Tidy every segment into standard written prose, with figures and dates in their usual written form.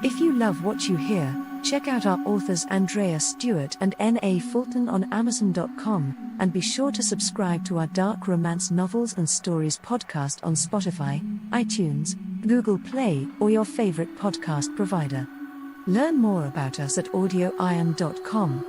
If you love what you hear, check out our authors Andreya Stuart and N.A. Fulton on Amazon.com, and be sure to subscribe to our dark romance novels and stories podcast on Spotify, iTunes, Google Play, or your favorite podcast provider. Learn more about us at AudioIron.com.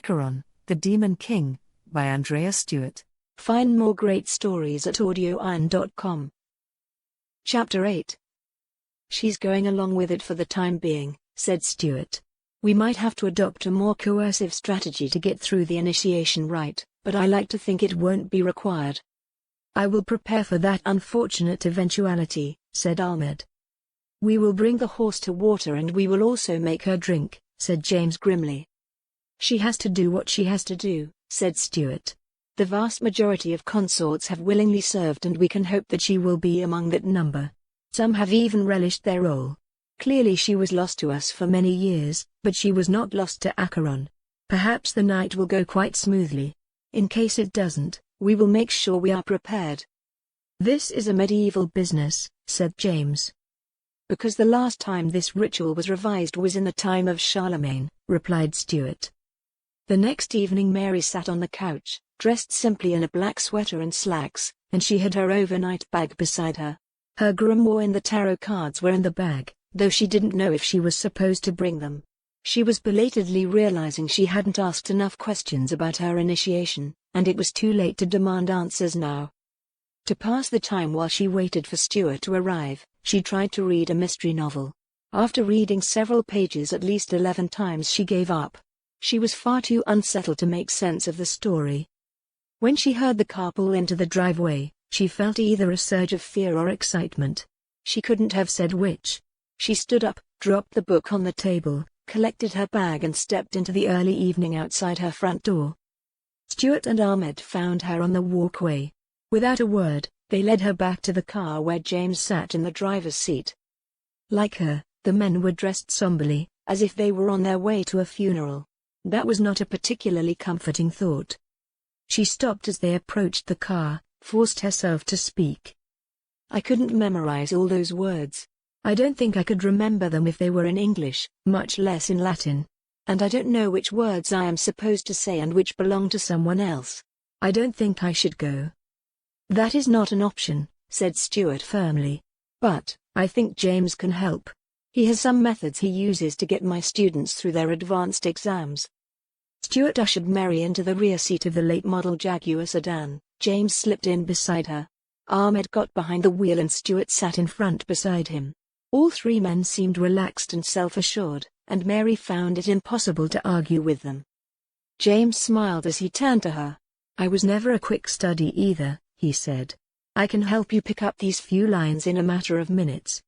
Acheron, the Demon King, by Andreya Stuart. Find more great stories at AudioIron.com. Chapter 8. She's going along with it for the time being, said Stuart. We might have to adopt a more coercive strategy to get through the initiation rite, but I like to think it won't be required. I will prepare for that unfortunate eventuality, said Ahmed. We will bring the horse to water and we will also make her drink, said James grimly. She has to do what she has to do, said Stuart. The vast majority of consorts have willingly served and we can hope that she will be among that number. Some have even relished their role. Clearly she was lost to us for many years, but she was not lost to Acheron. Perhaps the night will go quite smoothly. In case it doesn't, we will make sure we are prepared. This is a medieval business, said James. Because the last time this ritual was revised was in the time of Charlemagne, replied Stuart. The next evening Mary sat on the couch, dressed simply in a black sweater and slacks, and she had her overnight bag beside her. Her grimoire and the tarot cards were in the bag, though she didn't know if she was supposed to bring them. She was belatedly realizing she hadn't asked enough questions about her initiation, and it was too late to demand answers now. To pass the time while she waited for Stuart to arrive, she tried to read a mystery novel. After reading several pages at least 11 times she gave up. She was far too unsettled to make sense of the story. When she heard the car pull into the driveway, she felt either a surge of fear or excitement. She couldn't have said which. She stood up, dropped the book on the table, collected her bag and stepped into the early evening outside her front door. Stuart and Ahmed found her on the walkway. Without a word, they led her back to the car where James sat in the driver's seat. Like her, the men were dressed somberly, as if they were on their way to a funeral. That was not a particularly comforting thought. She stopped as they approached the car, forced herself to speak. I couldn't memorize all those words. I don't think I could remember them if they were in English, much less in Latin. And I don't know which words I am supposed to say and which belong to someone else. I don't think I should go. That is not an option, said Stuart firmly. But, I think James can help. He has some methods he uses to get my students through their advanced exams. Stuart ushered Mary into the rear seat of the late-model Jaguar sedan. James slipped in beside her. Ahmed got behind the wheel and Stuart sat in front beside him. All three men seemed relaxed and self-assured, and Mary found it impossible to argue with them. James smiled as he turned to her. I was never a quick study either, he said. I can help you pick up these few lines in a matter of minutes.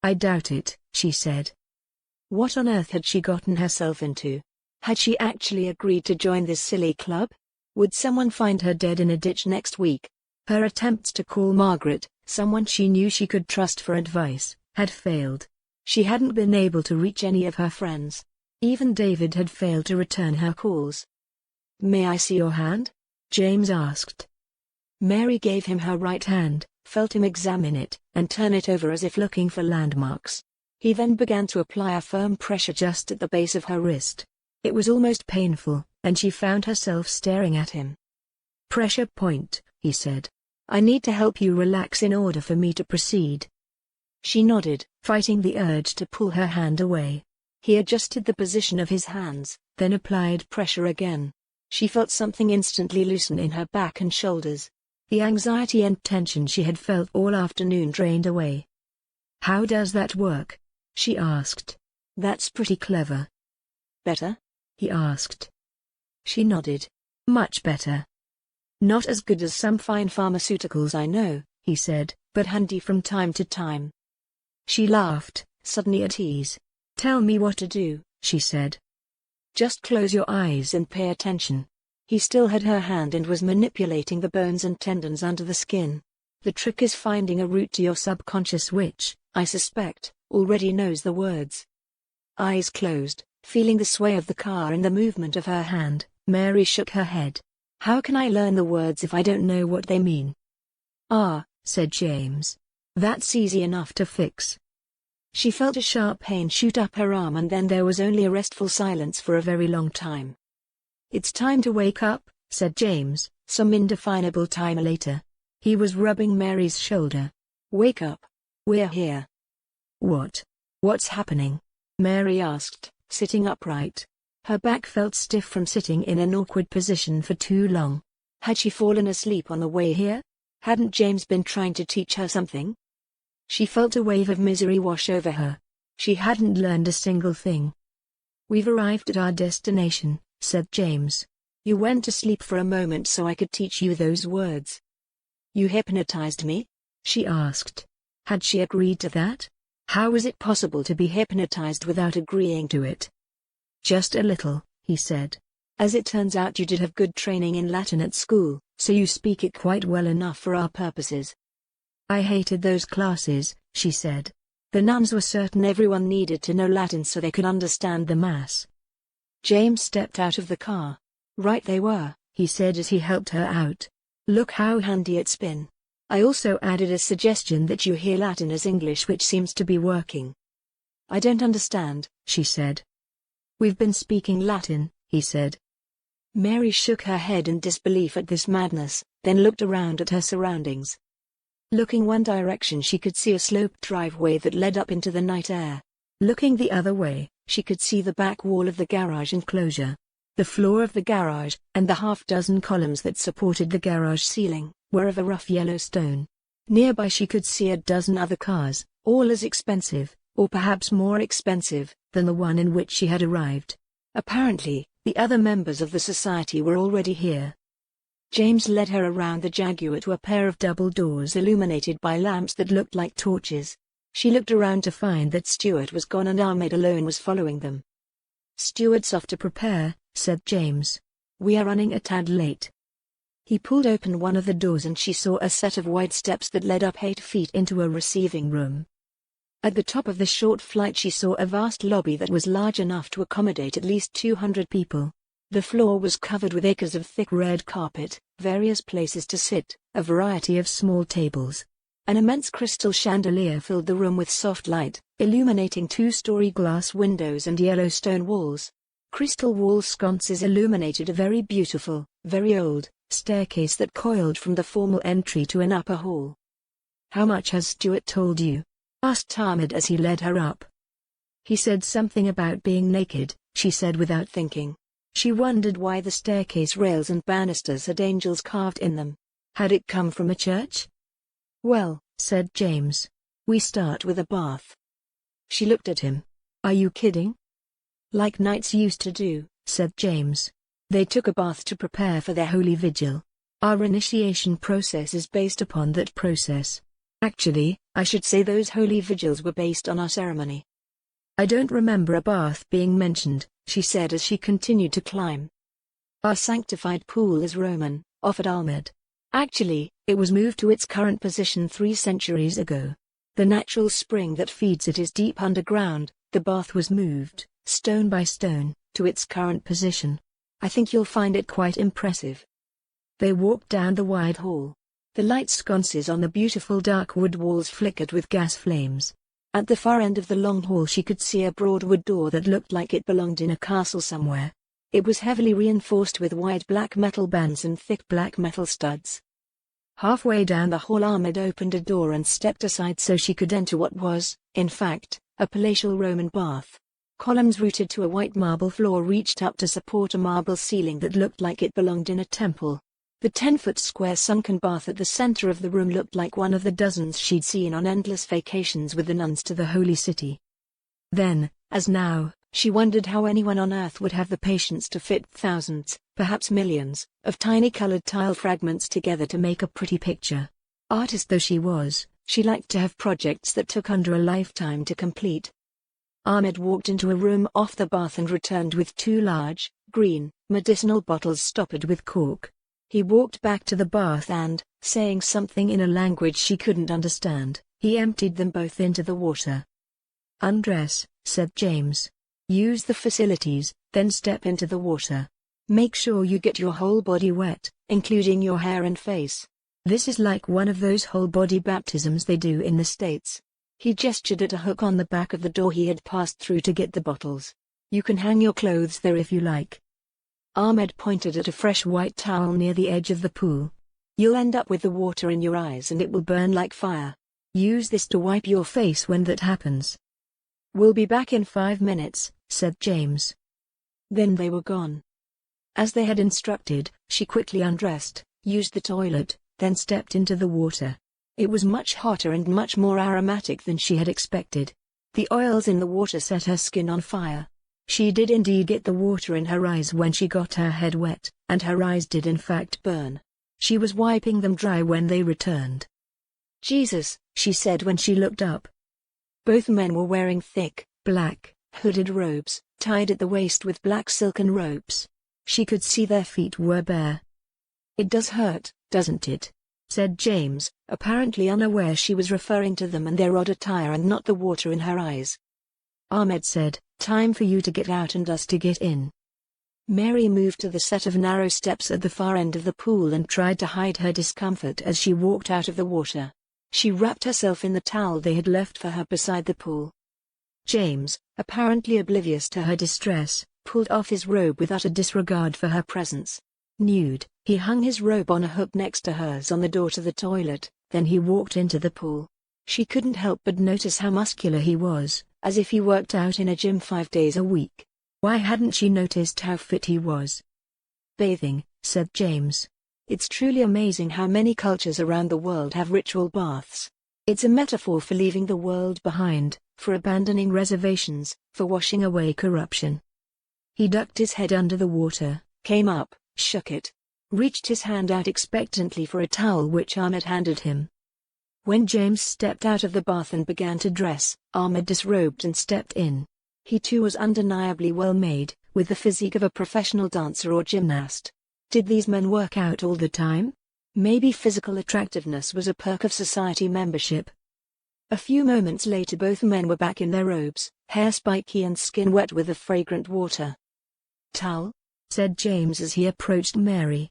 I doubt it, she said. What on earth had she gotten herself into? Had she actually agreed to join this silly club? Would someone find her dead in a ditch next week? Her attempts to call Margaret, someone she knew she could trust for advice, had failed. She hadn't been able to reach any of her friends. Even David had failed to return her calls. May I see your hand? James asked. Mary gave him her right hand, felt him examine it, and turn it over as if looking for landmarks. He then began to apply a firm pressure just at the base of her wrist. It was almost painful, and she found herself staring at him. Pressure point, he said. I need to help you relax in order for me to proceed. She nodded, fighting the urge to pull her hand away. He adjusted the position of his hands, then applied pressure again. She felt something instantly loosen in her back and shoulders. The anxiety and tension she had felt all afternoon drained away. How does that work? She asked. That's pretty clever. Better? He asked. She nodded. Much better. Not as good as some fine pharmaceuticals I know, he said, but handy from time to time. She laughed, suddenly at ease. Tell me what to do, she said. Just close your eyes and pay attention. He still had her hand and was manipulating the bones and tendons under the skin. The trick is finding a route to your subconscious which, I suspect, already knows the words. Eyes closed, feeling the sway of the car and the movement of her hand, Mary shook her head. How can I learn the words if I don't know what they mean? Ah, said James. That's easy enough to fix. She felt a sharp pain shoot up her arm and then there was only a restful silence for a very long time. It's time to wake up, said James, some indefinable time later. He was rubbing Mary's shoulder. Wake up. We're here. What? What's happening? Mary asked, sitting upright. Her back felt stiff from sitting in an awkward position for too long. Had she fallen asleep on the way here? Hadn't James been trying to teach her something? She felt a wave of misery wash over her. She hadn't learned a single thing. We've arrived at our destination, said James. You went to sleep for a moment so I could teach you those words. You hypnotized me? She asked. Had she agreed to that? How was it possible to be hypnotized without agreeing to it? Just a little, he said. As it turns out you did have good training in Latin at school, so you speak it quite well enough for our purposes. I hated those classes, she said. The nuns were certain everyone needed to know Latin so they could understand the Mass. James stepped out of the car. Right they were, he said as he helped her out. Look how handy it's been. I also added a suggestion that you hear Latin as English, which seems to be working. I don't understand, she said. We've been speaking Latin, he said. Mary shook her head in disbelief at this madness, then looked around at her surroundings. Looking one direction she could see a sloped driveway that led up into the night air. Looking the other way, she could see the back wall of the garage enclosure. The floor of the garage, and the half-dozen columns that supported the garage ceiling, were of a rough yellow stone. Nearby she could see a dozen other cars, all as expensive, or perhaps more expensive, than the one in which she had arrived. Apparently, the other members of the society were already here. James led her around the Jaguar to a pair of double doors illuminated by lamps that looked like torches. She looked around to find that Stuart was gone and Ahmed alone was following them. Stuart's off to prepare, said James. We are running a tad late. He pulled open one of the doors and she saw a set of wide steps that led up 8 feet into a receiving room. At the top of the short flight she saw a vast lobby that was large enough to accommodate at least 200 people. The floor was covered with acres of thick red carpet, various places to sit, a variety of small tables. An immense crystal chandelier filled the room with soft light, illuminating 2-story glass windows and yellow stone walls. Crystal wall sconces illuminated a very beautiful, very old, staircase that coiled from the formal entry to an upper hall. How much has Stuart told you? Asked Ahmed as he led her up. He said something about being naked, she said without thinking. She wondered why the staircase rails and banisters had angels carved in them. Had it come from a church? Well, said James. We start with a bath. She looked at him. Are you kidding? Like knights used to do, said James. They took a bath to prepare for their holy vigil. Our initiation process is based upon that process. Actually, I should say those holy vigils were based on our ceremony. I don't remember a bath being mentioned, she said as she continued to climb. Our sanctified pool is Roman, offered Ahmed. Actually, it was moved to its current position 3 centuries ago. The natural spring that feeds it is deep underground. The bath was moved, stone by stone, to its current position. I think you'll find it quite impressive. They walked down the wide hall. The light sconces on the beautiful dark wood walls flickered with gas flames. At the far end of the long hall she could see a broad wood door that looked like it belonged in a castle somewhere. It was heavily reinforced with wide black metal bands and thick black metal studs. Halfway down the hall Ahmed opened a door and stepped aside so she could enter what was, in fact, a palatial Roman bath. Columns rooted to a white marble floor reached up to support a marble ceiling that looked like it belonged in a temple. The 10-foot square sunken bath at the center of the room looked like one of the dozens she'd seen on endless vacations with the nuns to the holy city. Then, as now, she wondered how anyone on earth would have the patience to fit thousands, perhaps millions, of tiny colored tile fragments together to make a pretty picture. Artist though she was, she liked to have projects that took under a lifetime to complete. Ahmed walked into a room off the bath and returned with 2 large, green, medicinal bottles stoppered with cork. He walked back to the bath and, saying something in a language she couldn't understand, he emptied them both into the water. "Undress," said James. "Use the facilities, then step into the water. Make sure you get your whole body wet, including your hair and face. This is like one of those whole-body baptisms they do in the States." He gestured at a hook on the back of the door he had passed through to get the bottles. "You can hang your clothes there if you like." Ahmed pointed at a fresh white towel near the edge of the pool. "You'll end up with the water in your eyes and it will burn like fire. Use this to wipe your face when that happens." "We'll be back in 5 minutes," said James. Then they were gone. As they had instructed, she quickly undressed, used the toilet, then stepped into the water. It was much hotter and much more aromatic than she had expected. The oils in the water set her skin on fire. She did indeed get the water in her eyes when she got her head wet, and her eyes did in fact burn. She was wiping them dry when they returned. "Jesus," she said when she looked up. Both men were wearing thick, black, hooded robes, tied at the waist with black silken ropes. She could see their feet were bare. "It does hurt, doesn't it?" said James, apparently unaware she was referring to them and their odd attire and not the water in her eyes. Ahmed said, "Time for you to get out and us to get in." Mary moved to the set of narrow steps at the far end of the pool and tried to hide her discomfort as she walked out of the water. She wrapped herself in the towel they had left for her beside the pool. James, apparently oblivious to her distress, pulled off his robe with utter disregard for her presence. Nude, he hung his robe on a hook next to hers on the door to the toilet, then he walked into the pool. She couldn't help but notice how muscular he was, as if he worked out in a gym 5 days a week. Why hadn't she noticed how fit he was? "Bathing," said James. "It's truly amazing how many cultures around the world have ritual baths. It's a metaphor for leaving the world behind, for abandoning reservations, for washing away corruption." He ducked his head under the water, came up, shook it, reached his hand out expectantly for a towel which Ahmed handed him. When James stepped out of the bath and began to dress, Ahmed disrobed and stepped in. He too was undeniably well made, with the physique of a professional dancer or gymnast. Did these men work out all the time? Maybe physical attractiveness was a perk of society membership. A few moments later both men were back in their robes, hair spiky and skin wet with the fragrant water. "Towel?" said James as he approached Mary.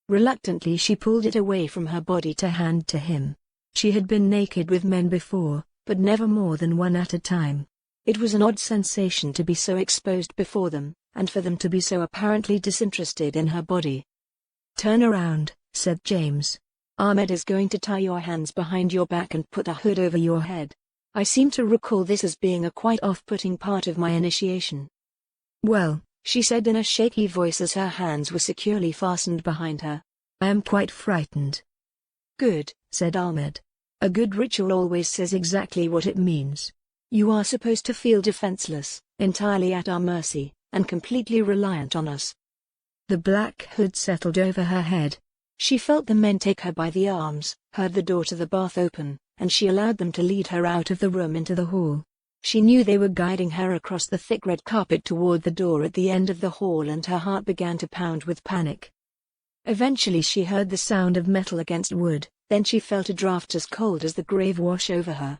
Reluctantly she pulled it away from her body to hand to him. She had been naked with men before, but never more than one at a time. It was an odd sensation to be so exposed before them, and for them to be so apparently disinterested in her body. "Turn around," said James. "Ahmed is going to tie your hands behind your back and put a hood over your head. I seem to recall this as being a quite off-putting part of my initiation." "Well," she said in a shaky voice as her hands were securely fastened behind her, "I am quite frightened." "Good," said Ahmed. "A good ritual always says exactly what it means. You are supposed to feel defenseless, entirely at our mercy, and completely reliant on us." The black hood settled over her head. She felt the men take her by the arms, heard the door to the bath open, and she allowed them to lead her out of the room into the hall. She knew they were guiding her across the thick red carpet toward the door at the end of the hall and her heart began to pound with panic. Eventually she heard the sound of metal against wood, then she felt a draft as cold as the grave wash over her.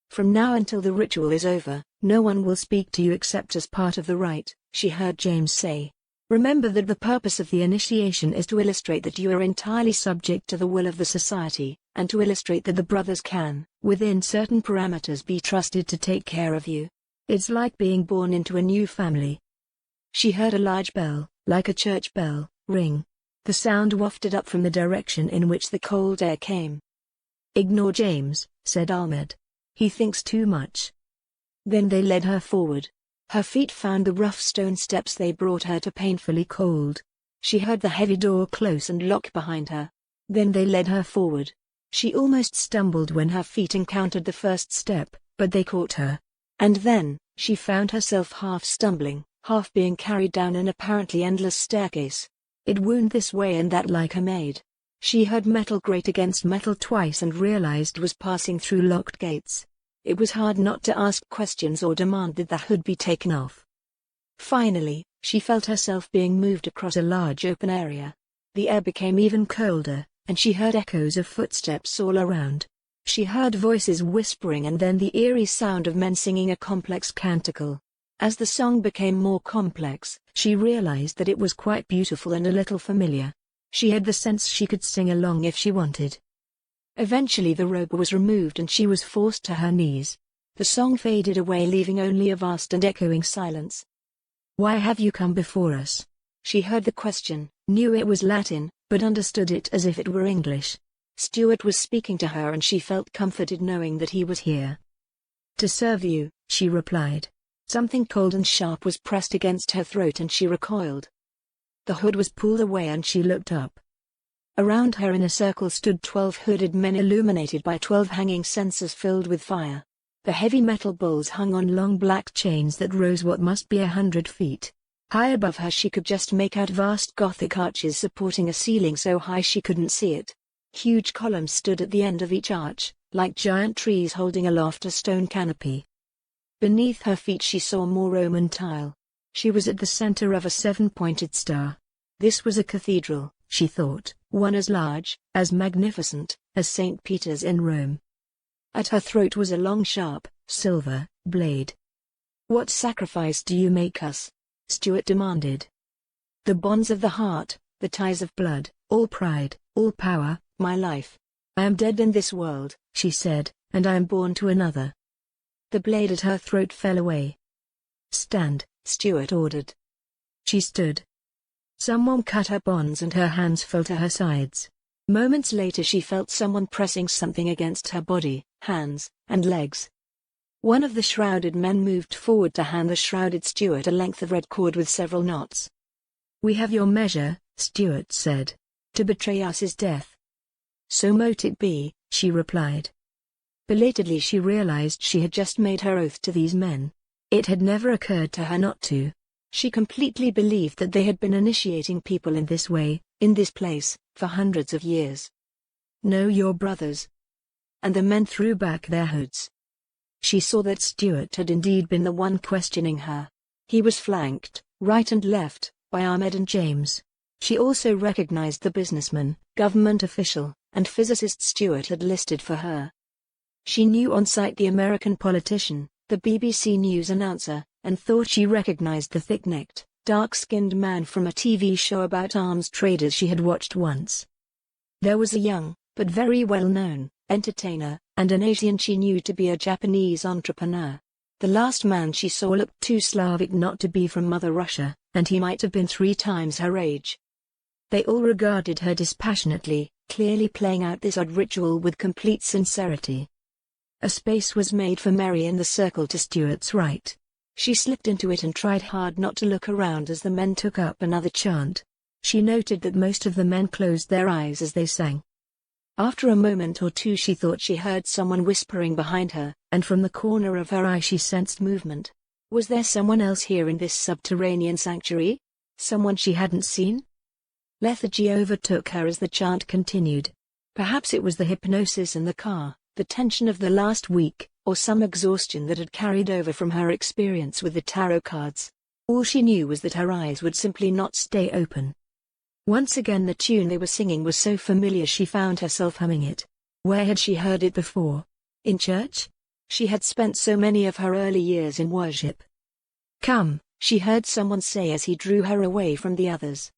"From now until the ritual is over, no one will speak to you except as part of the rite," she heard James say. "Remember that the purpose of the initiation is to illustrate that you are entirely subject to the will of the society, and to illustrate that the brothers can, within certain parameters, be trusted to take care of you. It's like being born into a new family." She heard a large bell, like a church bell, ring. The sound wafted up from the direction in which the cold air came. "Ignore James," said Ahmed. "He thinks too much." Then they led her forward. Her feet found the rough stone steps they brought her to painfully cold. She heard the heavy door close and lock behind her. Then they led her forward. She almost stumbled when her feet encountered the first step, but they caught her. And then, she found herself half stumbling, half being carried down an apparently endless staircase. It wound this way and that like a maid. She heard metal grate against metal twice and realized was passing through locked gates. It was hard not to ask questions or demand that the hood be taken off. Finally, she felt herself being moved across a large open area. The air became even colder, and she heard echoes of footsteps all around. She heard voices whispering and then the eerie sound of men singing a complex canticle. As the song became more complex, she realized that it was quite beautiful and a little familiar. She had the sense she could sing along if she wanted. Eventually the robe was removed and she was forced to her knees. The song faded away, leaving only a vast and echoing silence. "Why have you come before us?" She heard the question, knew it was Latin, but understood it as if it were English. Stuart was speaking to her and she felt comforted knowing that he was here. "To serve you," she replied. Something cold and sharp was pressed against her throat and she recoiled. The hood was pulled away and she looked up. Around her in a circle stood 12 hooded men illuminated by 12 hanging censers filled with fire. The heavy metal bowls hung on long black chains that rose what must be 100 feet. High above her she could just make out vast Gothic arches supporting a ceiling so high she couldn't see it. Huge columns stood at the end of each arch, like giant trees holding aloft a stone canopy. Beneath her feet she saw more Roman tile. She was at the center of a 7-pointed star. This was a cathedral, she thought, one as large, as magnificent, as St. Peter's in Rome. At her throat was a long sharp, silver, blade. "What sacrifice do you make us?" Stuart demanded. "The bonds of the heart, the ties of blood, all pride, all power, my life. I am dead in this world," she said, "and I am born to another." The blade at her throat fell away. "Stand," Stuart ordered. She stood. Someone cut her bonds and her hands fell to her sides. Moments later she felt someone pressing something against her body, hands, and legs. One of the shrouded men moved forward to hand the shrouded Stuart a length of red cord with several knots. "We have your measure," Stuart said. "To betray us is death." "So mote it be," she replied. Belatedly she realized she had just made her oath to these men. It had never occurred to her not to. She completely believed that they had been initiating people in this way, in this place, for hundreds of years. "Know your brothers." And the men threw back their hoods. She saw that Stuart had indeed been the one questioning her. He was flanked, right and left, by Ahmed and James. She also recognized the businessman, government official, and physicist Stuart had listed for her. She knew on sight the American politician, the BBC News announcer, and thought she recognized the thick-necked, dark-skinned man from a TV show about arms traders she had watched once. There was a young, but very well-known, entertainer, and an Asian she knew to be a Japanese entrepreneur. The last man she saw looked too Slavic not to be from Mother Russia, and he might have been 3 times her age. They all regarded her dispassionately, clearly playing out this odd ritual with complete sincerity. A space was made for Mary in the circle to Stuart's right. She slipped into it and tried hard not to look around as the men took up another chant. She noted that most of the men closed their eyes as they sang. After a moment or two she thought she heard someone whispering behind her, and from the corner of her eye she sensed movement. Was there someone else here in this subterranean sanctuary? Someone she hadn't seen? Lethargy overtook her as the chant continued. Perhaps it was the hypnosis in the car, the tension of the last week, or some exhaustion that had carried over from her experience with the tarot cards. All she knew was that her eyes would simply not stay open. Once again the tune they were singing was so familiar she found herself humming it. Where had she heard it before? In church? She had spent so many of her early years in worship. "Come," she heard someone say as he drew her away from the others.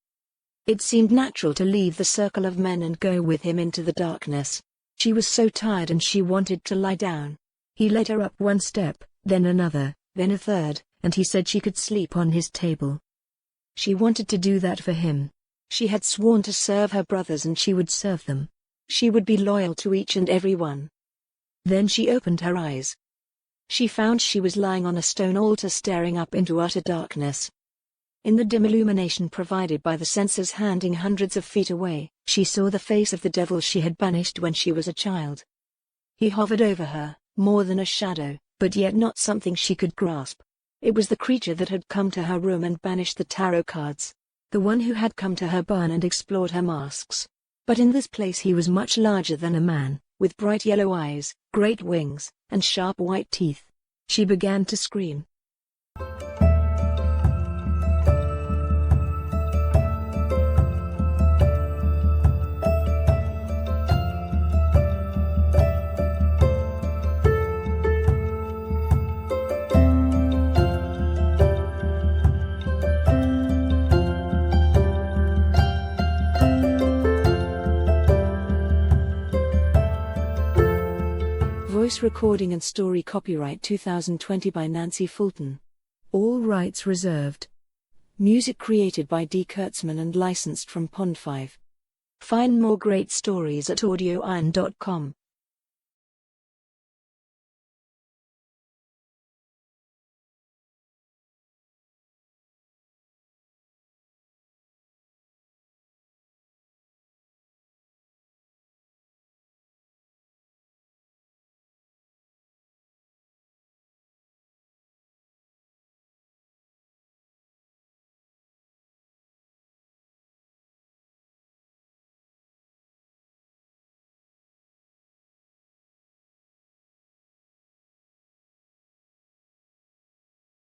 It seemed natural to leave the circle of men and go with him into the darkness. She was so tired and she wanted to lie down. He led her up one step, then another, then a third, and he said she could sleep on his table. She wanted to do that for him. She had sworn to serve her brothers and she would serve them. She would be loyal to each and every one. Then she opened her eyes. She found she was lying on a stone altar staring up into utter darkness. In the dim illumination provided by the censers hanging hundreds of feet away, she saw the face of the devil she had banished when she was a child. He hovered over her, more than a shadow, but yet not something she could grasp. It was the creature that had come to her room and banished the tarot cards. The one who had come to her barn and explored her masks. But in this place he was much larger than a man, with bright yellow eyes, great wings, and sharp white teeth. She began to scream. Voice recording and story copyright 2020 by Nancy Fulton. All rights reserved. Music created by D. Kurtzman and licensed from Pond5. Find more great stories at AudioIron.com.